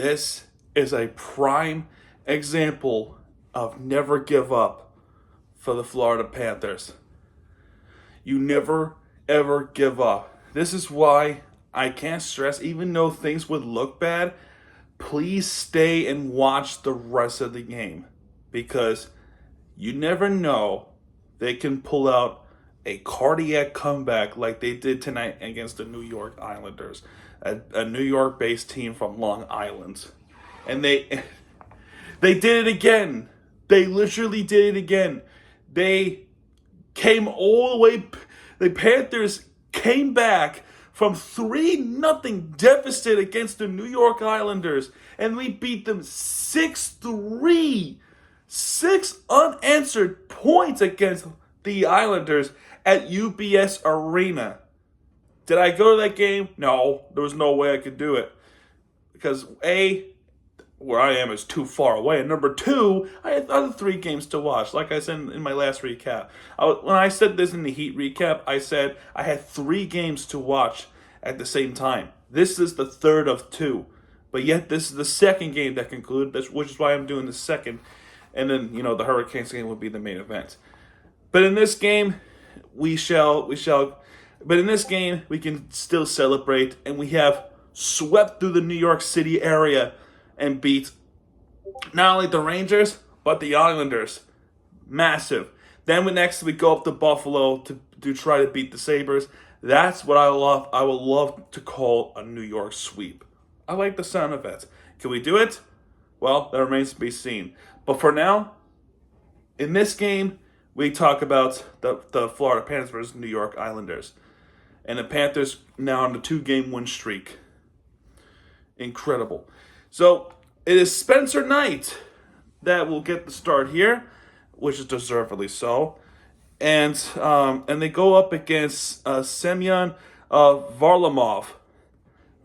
This is a prime example of never give up for the Florida Panthers. You never, ever give up. This is why I can't stress, even though things would look bad, please stay and watch the rest of the game. Because you never know, they can pull out a cardiac comeback like they did tonight against the New York Islanders, a New York-based team from Long Island. And they did it again. They literally did it again. They came all the way. The Panthers came back from 3-0 deficit against the New York Islanders, and we beat them 6-3. 6 unanswered points against the Islanders at UBS Arena. Did I go to that game? No, there was no way I could do it. Because A, where I am is too far away. And number 2, I had other 3 games to watch. Like I said in my last recap. When I said this in the Heat recap, I said I had 3 games to watch at the same time. This is the third of 2. But yet this is the second game that concluded, which is why I'm doing the second. And then, the Hurricanes game would be the main event. But in this game, we can still celebrate, and we have swept through the New York City area and beat not only the Rangers, but the Islanders. Massive. Then next we go up to Buffalo to try to beat the Sabres. That's what I love. I would love to call a New York sweep. I like the sound of it. Can we do it? Well, that remains to be seen. But for now, in this game, we talk about the Florida Panthers versus New York Islanders. And the Panthers now on the 2-game win streak. Incredible. So, it is Spencer Knight that will get the start here, which is deservedly so. And they go up against Semyon Varlamov,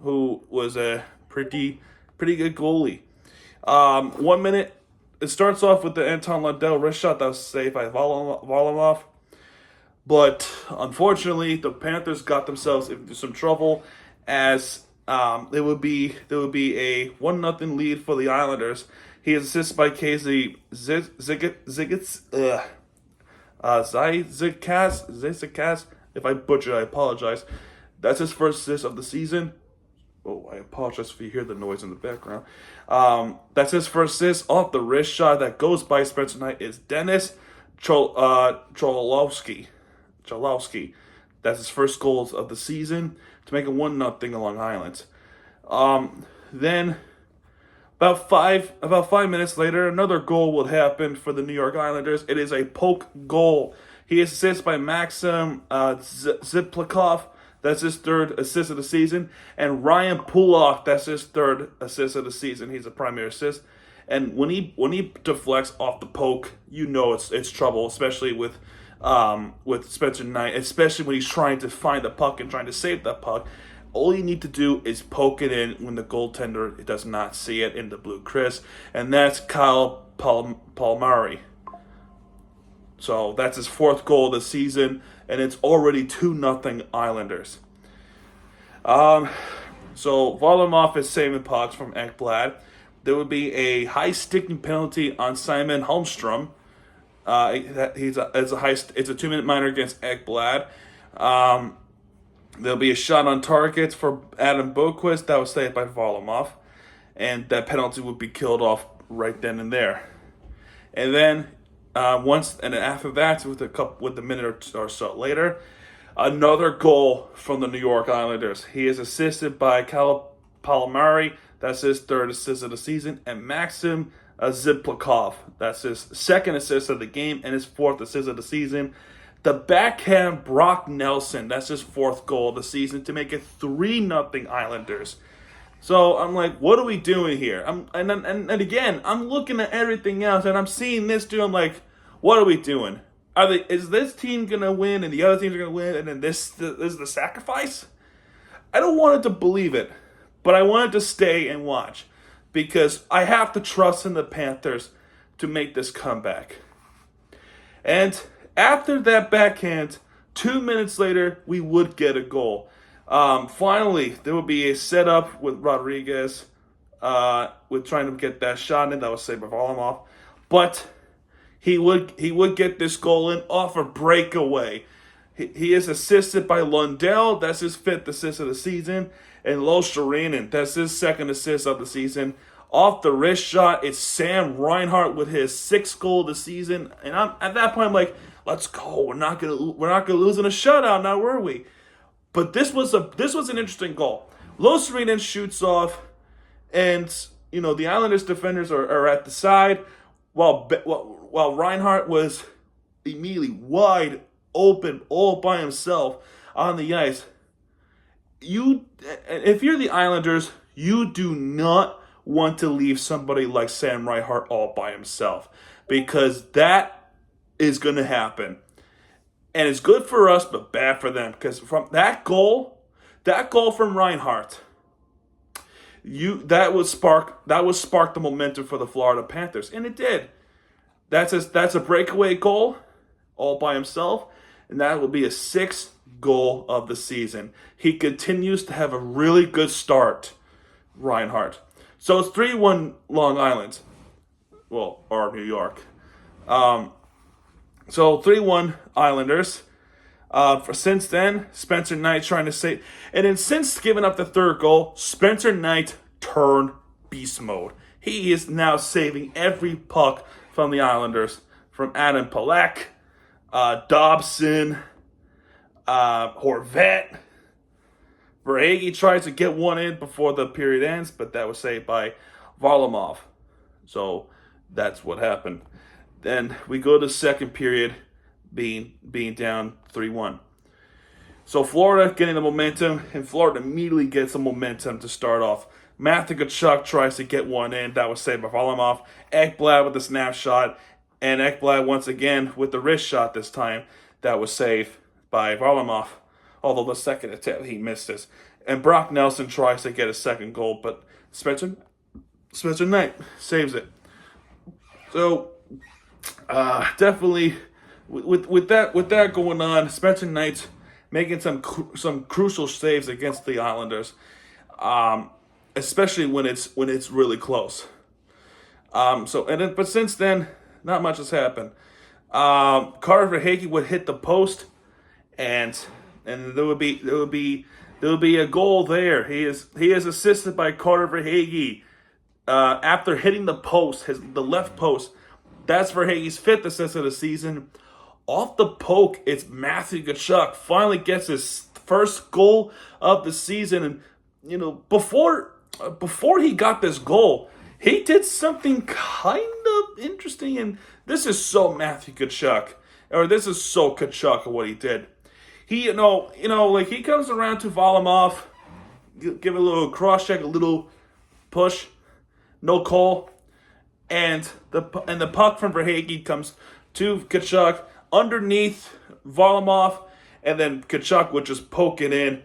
who was a pretty good goalie. 1 minute, it starts off with the Anton Lundell wrist shot that was saved by Varlamov. But unfortunately, the Panthers got themselves into some trouble as there would be a 1-0 lead for the Islanders. He is assisted by Casey Zizikas. If I butcher, I apologize. That's his first assist of the season. Oh, I apologize if you hear the noise in the background. That's his first assist off the wrist shot that goes by Spencer Knight is Dennis Cholowski. That's his first goals of the season to make it 1-0 Long Island. Then about five minutes later, another goal would happen for the New York Islanders. It is a poke goal. He is assisted by Maxim Ziplikov. That's his third assist of the season. And Ryan Pulock, that's his third assist of the season. He's a primary assist. And when he deflects off the poke, it's trouble, especially with Spencer Knight, especially when he's trying to find the puck and trying to save that puck. All you need to do is poke it in when the goaltender does not see it in the blue crease. And that's Kyle Palmieri. So that's his 4th goal of the season, and it's already 2-0 Islanders. So Varlamov is saving pucks from Ekblad. There would be a high sticking penalty on Simon Holmstrom. It's a 2-minute minor against Ekblad. There'll be a shot on target for Adam Boqvist that was saved by Varlamov, and that penalty would be killed off right then and there. And then after that, with a minute or so later, another goal from the New York Islanders. He is assisted by Kyle Palmieri. That's his 3rd assist of the season, and Maxim Ziplikov. That's his 2nd assist of the game and his 4th assist of the season. The backhand Brock Nelson. That's his 4th goal of the season to make it 3-0 Islanders. So I'm like, what are we doing here? And again, I'm looking at everything else, and I'm seeing this dude. I'm like, what are we doing? Is this team gonna win, and the other teams are gonna win, and then this is the sacrifice? I don't want it to believe it, but I wanted to stay and watch because I have to trust in the Panthers to make this comeback. And after that backhand, 2 minutes later, we would get a goal. Finally, there would be a setup with Rodriguez with trying to get that shot in. That was saved by Varlamov. But he would get this goal in off a breakaway. He is assisted by Lundell. That's his 5th assist of the season. And Loshirinen, that's his 2nd assist of the season. Off the wrist shot, it's Sam Reinhart with his 6th goal of the season. And at that point, I'm like, let's go. We're not gonna lose in a shutout now, were we? But this was an interesting goal. Loshirinen shoots off, and the Islanders defenders are at the side, while Reinhart was immediately wide open all by himself on the ice. If you're the Islanders, you do not want to leave somebody like Sam Reinhart all by himself, because that is going to happen. And it's good for us, but bad for them, because from that goal from Reinhart, that would spark the momentum for the Florida Panthers, and it did. That's a breakaway goal all by himself, and that will be a 6th goal of the season. He continues to have a really good start, Reinhart. So it's 3-1 Long Island. Well, or New York. So 3-1 Islanders. Since then, Spencer Knight trying to save. And then since giving up the 3rd goal, Spencer Knight turned beast mode. He is now saving every puck from the Islanders. From Adam Palak, Dobson, Horvat. Verhaeghe tries to get one in before the period ends, but that was saved by Varlamov. So that's what happened. Then we go to the second period, being down 3-1. So Florida getting the momentum, and Florida immediately gets the momentum to start off. Matthew Tkachuk tries to get one in. That was saved by Varlamov. Ekblad with the snapshot, and Ekblad once again with the wrist shot this time. That was saved by Varlamov. Although the second attempt, he missed this. And Brock Nelson tries to get a second goal, but Spencer Knight saves it. So, definitely, with that going on, Spencer Knight making some crucial saves against the Islanders, especially when it's really close. But since then, not much has happened. Carter Verhaeghe would hit the post, and there would be a goal there. He is assisted by Carter Verhaeghe after hitting the post, the left post. That's Verhaeghe's 5th assist of the season. Off the poke, it's Matthew Tkachuk finally gets his first goal of the season. And before he got this goal, he did something kind of interesting, and this is so Matthew Tkachuk, or this is so Tkachuk what he did. He, he comes around to Varlamov, give a little cross check, a little push, no call, and the puck from Verhaeghe comes to Tkachuk underneath Varlamov, and then Tkachuk would just poke it in,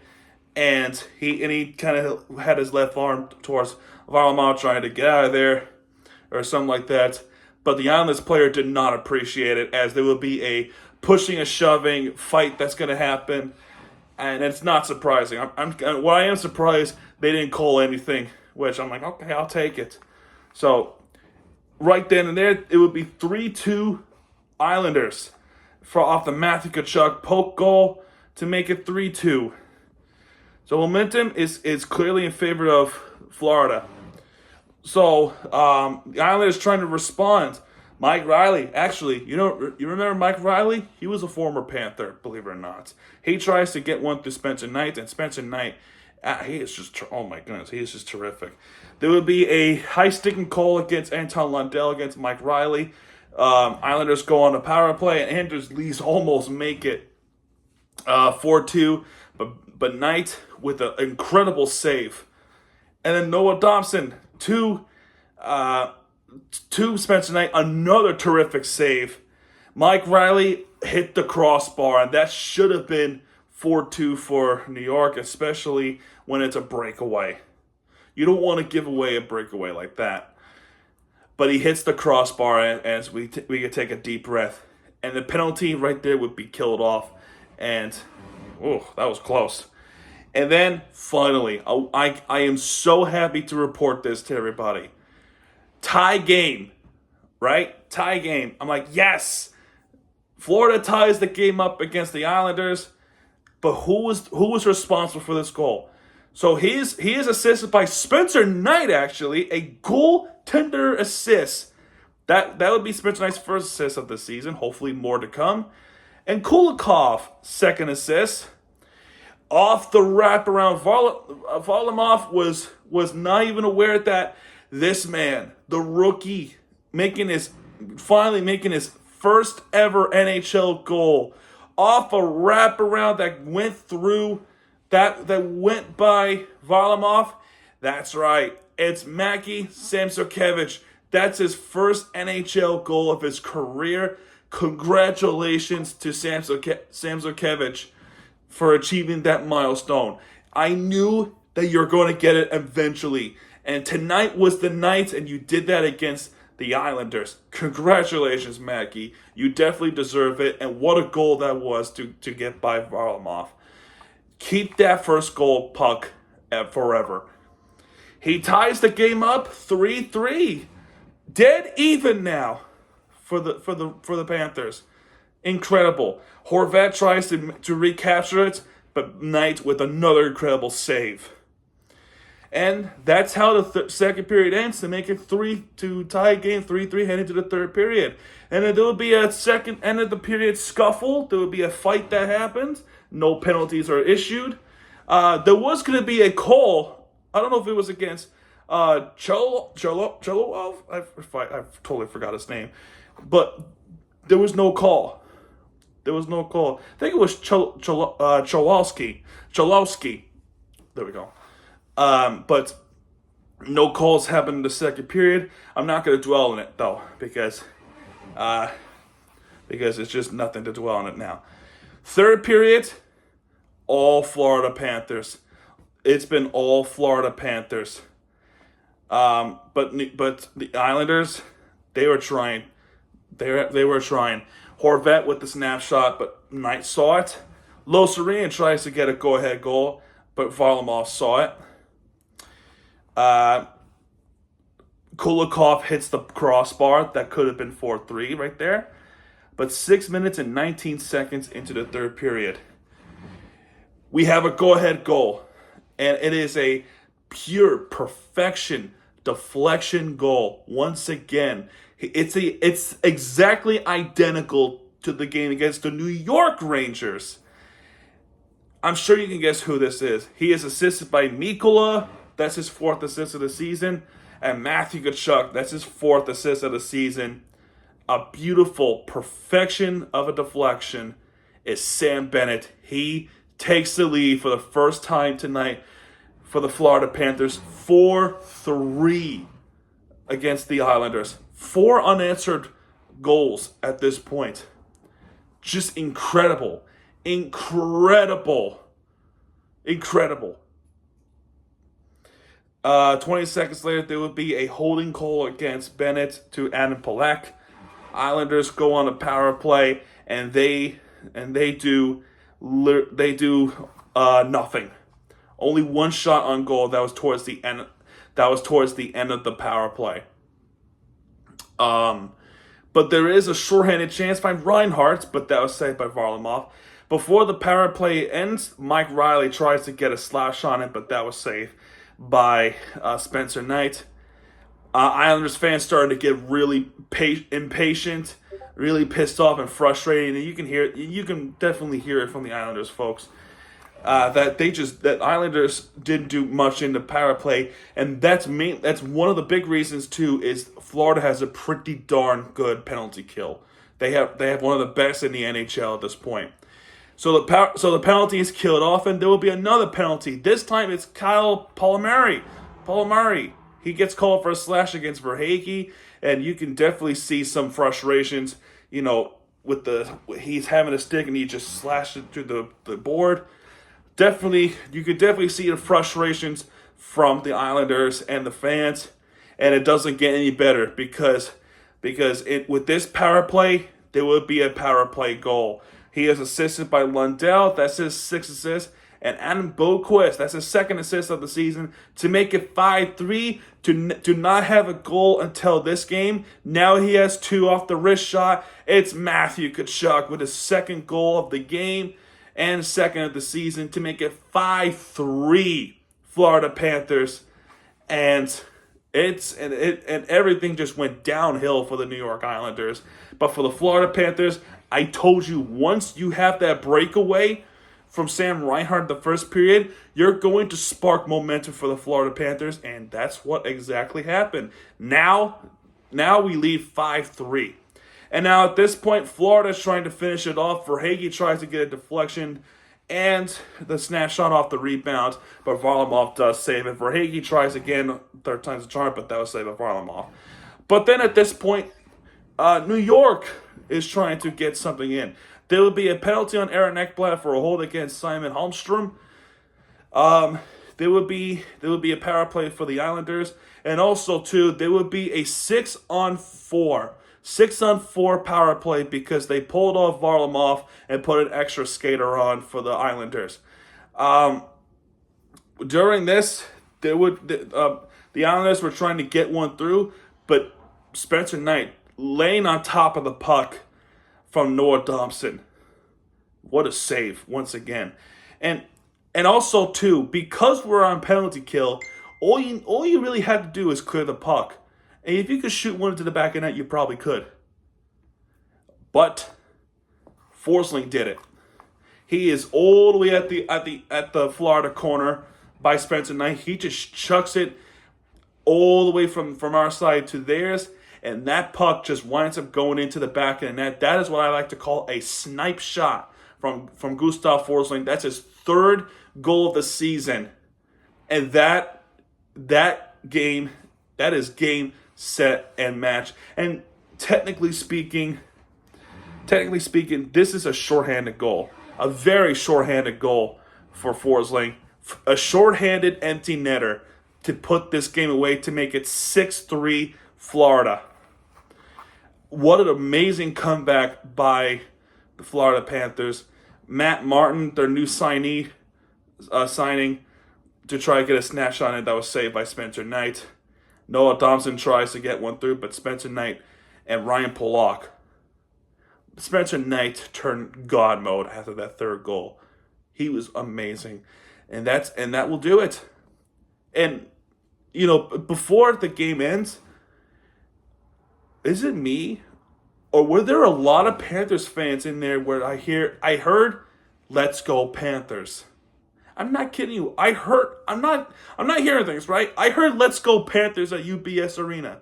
and he kind of had his left arm towards Varlamov trying to get out of there or something like that. But the Islanders player did not appreciate it, as there will be a pushing, a shoving fight that's going to happen, and it's not surprising. What I am surprised, they didn't call anything, which I'm like, okay, I'll take it. So right then and there, it would be 3-2 Islanders off the Matthew Tkachuk poke goal to make it 3-2. So momentum is clearly in favor of Florida. So the Islanders trying to respond. Mike Riley, actually, you remember Mike Riley? He was a former Panther, believe it or not. He tries to get one through Spencer Knight, and Spencer Knight, he is just, oh my goodness, he is just terrific. There would be a high-sticking call against Anton Lundell against Mike Riley. Islanders go on a power play, and Anders Lees almost make it 4-2, but Knight with an incredible save. And then Noah Dobson, to Spencer Knight, another terrific save. Mike Riley hit the crossbar, and that should have been 4-2 for New York, especially when it's a breakaway. You don't want to give away a breakaway like that. But he hits the crossbar, and we could take a deep breath. And the penalty right there would be killed off. And, that was close. And then, finally, I am so happy to report this to everybody. Tie game, right? Tie game. I'm like, yes! Florida ties the game up against the Islanders, but who was responsible for this goal? So he is assisted by Spencer Knight, actually, a goaltender assist. That would be Spencer Knight's first assist of the season. Hopefully more to come. And Kulikov, second assist. Off the wraparound, Varlamov was not even aware that this man, the rookie, finally making his first ever NHL goal off a wraparound that went through, that went by Varlamov. That's right, it's Mackie Samsokevich. That's his first NHL goal of his career. Congratulations to Samsokevich for achieving that milestone. I knew that you're going to get it eventually. And tonight was the night, and you did that against the Islanders. Congratulations, Mackie. You definitely deserve it. And what a goal that was to get by Varlamov. Keep that first goal, puck, forever. He ties the game up 3-3. Dead even now for the Panthers. Incredible. Horvat tries to recapture it, but Knight with another incredible save. And that's how the second period ends, to make it to tie game 3-3 heading to the third period. And then there will be a second end of the period scuffle. There will be a fight that happens. No penalties are issued. There was going to be a call. I don't know if it was against Cholov. I totally forgot his name. But there was no call. I think it was Cholowski. There we go. But no calls happened in the second period. I'm not going to dwell on it, though, because it's just nothing to dwell on it now. Third period, all Florida Panthers. It's been all Florida Panthers. But the Islanders, they were trying. They were trying. Horvat with the snapshot, but Knight saw it. Loserien tries to get a go-ahead goal, but Varlamov saw it. Kulikov hits the crossbar. That could have been 4-3 right there. But 6 minutes and 19 seconds into the third period, we have a go-ahead goal. And it is a pure perfection deflection goal. Once again, it's exactly identical to the game against the New York Rangers. I'm sure you can guess who this is. He is assisted by Mikkola. That's his fourth assist of the season. And Matthew Tkachuk. That's his fourth assist of the season. A beautiful perfection of a deflection is Sam Bennett. He takes the lead for the first time tonight for the Florida Panthers. 4-3 against the Islanders. 4 unanswered goals at this point. Just incredible. 20 seconds later, there would be a holding call against Bennett to Adam Palak. Islanders go on a power play, and they do nothing. Only one shot on goal. That was towards the end. Of the power play. But there is a shorthanded chance by Reinhardt, but that was saved by Varlamov. Before the power play ends, Mike Riley tries to get a slash on it, but that was saved by Spencer Knight. Islanders fans started to get really impatient, really pissed off and frustrated, and you can definitely hear it from the Islanders folks. That Islanders didn't do much in the power play, and that's one of the big reasons too. Is Florida has a pretty darn good penalty kill. They have one of the best in the NHL at this point. So the penalty is killed off, and there will be another penalty. This time it's Kyle Palmieri. He gets called for a slash against Verhaeghe, and you can definitely see some frustrations. He's having a stick and he just slashed it through the board. You could definitely see the frustrations from the Islanders and the fans, and it doesn't get any better because with this power play, there will be a power play goal. He is assisted by Lundell. That's his 6th assist, And Adam Boquist, that's his second assist of the season, to make it 5-3, to not have a goal until this game. Now he has 2 off the wrist shot. It's Matthew Tkachuk with his second goal of the game and second of the season to make it 5-3 Florida Panthers. And everything just went downhill for the New York Islanders. But for the Florida Panthers, I told you, once you have that breakaway from Sam Reinhart in the first period, you're going to spark momentum for the Florida Panthers, and that's what exactly happened. Now we lead 5-3. And now at this point, Florida's trying to finish it off. Verhaeghe tries to get a deflection and the snap shot off the rebound, but Varlamov does save it. Verhaeghe tries again, third time's a charm, but that was saved by Varlamov. But then at this point, New York is trying to get something in. There will be a penalty on Aaron Ekblad for a hold against Simon Holmstrom. There would be a power play for the Islanders, and also too there would be a 6-on-4 power play because they pulled off Varlamov and put an extra skater on for the Islanders. During this, the Islanders were trying to get one through, but Spencer Knight laying on top of the puck from Noah Dobson. What a save once again. And also too, because we're on penalty kill, all you really had to do is clear the puck. And if you could shoot one into the back of the net, you probably could. But Forsling did it. He is all the way at the Florida corner by Spencer Knight. He just chucks it all the way from our side to theirs, and that puck just winds up going into the back of the net. That is what I like to call a snipe shot from Gustav Forsling. That's his third goal of the season. And that is game, set, and match. And technically speaking, this is a shorthanded goal. A very shorthanded goal for Forsling. A shorthanded empty netter to put this game away to make it 6-3 Florida. What an amazing comeback by the Florida Panthers. Matt Martin, their new signing, to try to get a snapshot on it that was saved by Spencer Knight. Noah Thompson tries to get one through, but Spencer Knight and Ryan Pollock. Spencer Knight turned God mode after that third goal. He was amazing. And that will do it. And, before the game ends, is it me? Or were there a lot of Panthers fans in there where I heard, "Let's go Panthers"? I'm not kidding you. I'm not hearing things, right? I heard "Let's go Panthers" at UBS Arena.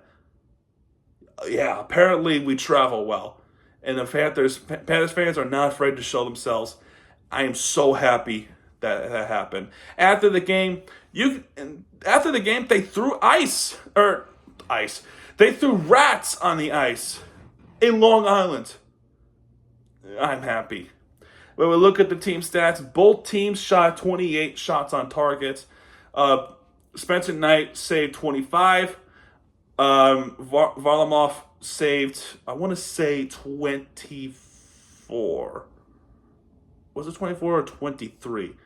Yeah, apparently we travel well. And the Panthers fans are not afraid to show themselves. I am so happy that happened. After the game, they threw ice. They threw rats on the ice in Long Island. I'm happy. When we look at the team stats, both teams shot 28 shots on target. Spencer Knight saved 25. Varlamov saved, I want to say 24. Was it 24 or 23?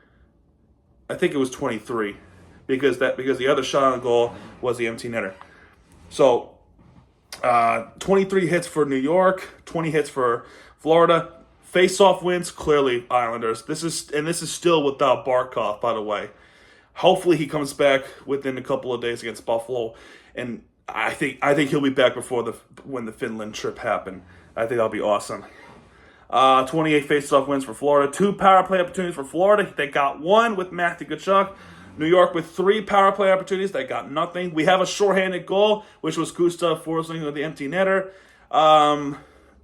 I think it was 23 because the other shot on goal was the empty netter. So 23 hits for New York, 20 hits for Florida. Face-off wins, clearly Islanders. This is still without Barkov, by the way. Hopefully he comes back within a couple of days against Buffalo, and I think he'll be back when the Finland trip happened. I think that'll be awesome. 28 face-off wins for Florida. 2 power play opportunities for Florida. They got 1 with Matthew Tkachuk. New York with 3 power play opportunities. They got nothing. We have a shorthanded goal, which was Gustav Forsling with the empty netter.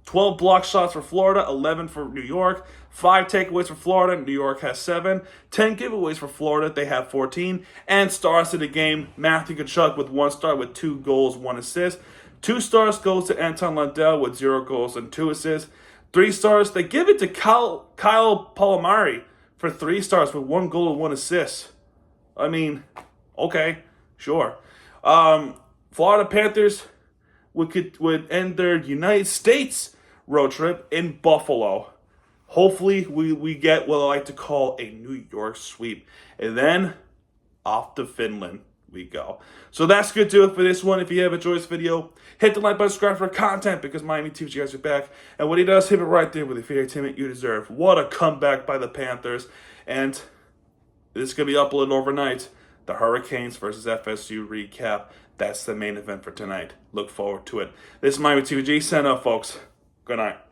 12 block shots for Florida, 11 for New York. 5 takeaways for Florida. New York has 7. 10 giveaways for Florida. They have 14. And stars of the game, Matthew Tkachuk with 1 star with 2 goals, 1 assist. 2 stars goes to Anton Lundell with 0 goals and 2 assists. 3 stars, they give it to Kyle Palomari for 3 stars with 1 goal and 1 assist. I mean, okay, sure. Florida Panthers would end their United States road trip in Buffalo. Hopefully, we get what I like to call a New York sweep. And then off to Finland we go. So that's going to do it for this one. If you have enjoyed this video, hit the like button, subscribe for content, because Miami teams you guys are back. And when he does, hit it right there with the entertainment you deserve. What a comeback by the Panthers. And this is going to be uploaded overnight. The Hurricanes versus FSU recap. That's the main event for tonight. Look forward to it. This is Miami TV. Sign up, folks. Good night.